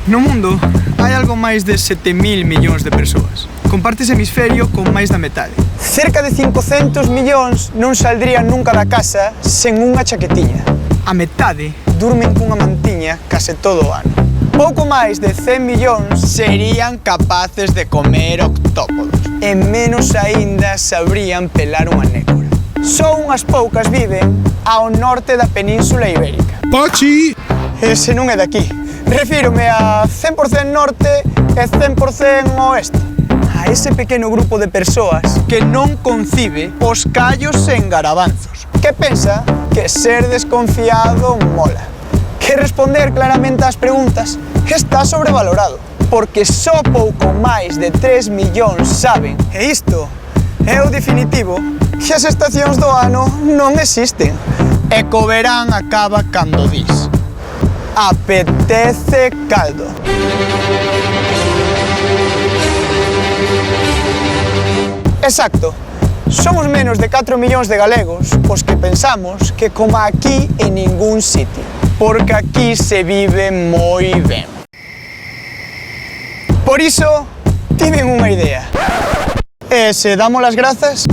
No mundo hai algo máis de 7.000 millóns de persoas. Compartes hemisferio con máis da metade. Cerca de 500 millóns non saldrían nunca da casa sen unha chaquetiña. A metade Durmen cunha mantiña case todo o ano. Pouco máis de 100 millóns serían capaces de comer octópodos. E menos aínda sabrían pelar unha nécora. Só unhas poucas viven ao norte da Península Ibérica. Pachi! Ese non é daqui. Refírome a 100% norte e 100% oeste. A ese pequeno grupo de persoas que non concibe os callos en garabanzos. Que pensa que ser desconfiado mola. Que responder claramente ás preguntas está sobrevalorado. Porque só pouco máis de 3 millóns saben, e isto é o definitivo, que as estacións do ano non existen. E co verán acaba cando dis: apetece caldo. Exacto. Somos menos de 4 millóns de galegos os que pensamos que como aquí en ningún sitio, porque aquí se vive moi ben. Por iso, tiven unha idea. E se damos as grazas?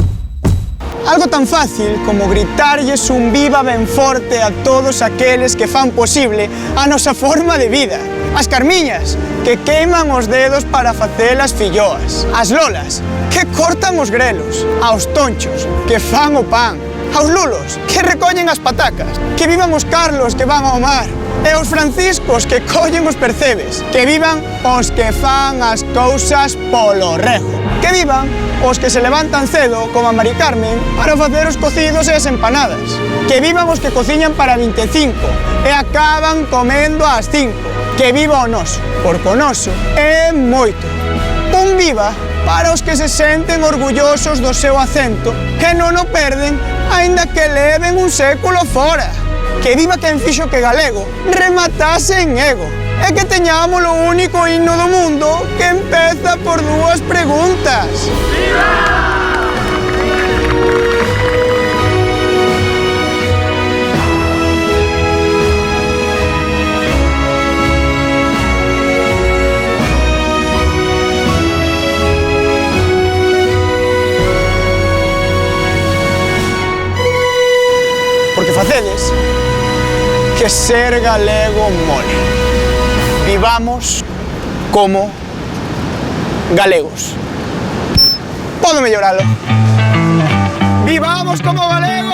Algo tan fácil como gritarlles un viva ben forte a todos aqueles que fan posible a nosa forma de vida. As carmiñas, que queiman os dedos para facer as filloas. As lolas, que cortan os grelos. Aos tonchos, que fan o pan. Aos lulos, que recollen as patacas. Que vivan os Carlos, que van ao mar. E os Franciscos, que collen os percebes. Que vivan os que fan as cousas polo rego. Que vivan os que se levantan cedo, como a Mari Carmen, para facer os cocidos e as empanadas. Que vivan os que cociñan para 25 e acaban comendo ás 5. Que viva o noso, porque o noso é moito. Un viva para os que se senten orgullosos do seu acento e non o perden, aínda que leven un século fora. Que viva quen fixo que galego rematase en ego. E que teñamos o único himno do mundo que empeza por dúas preguntas. ¡Viva! Porque facedes que ser galego mole. Vivamos como galegos. Podo melloralo. ¡Vivamos como galegos!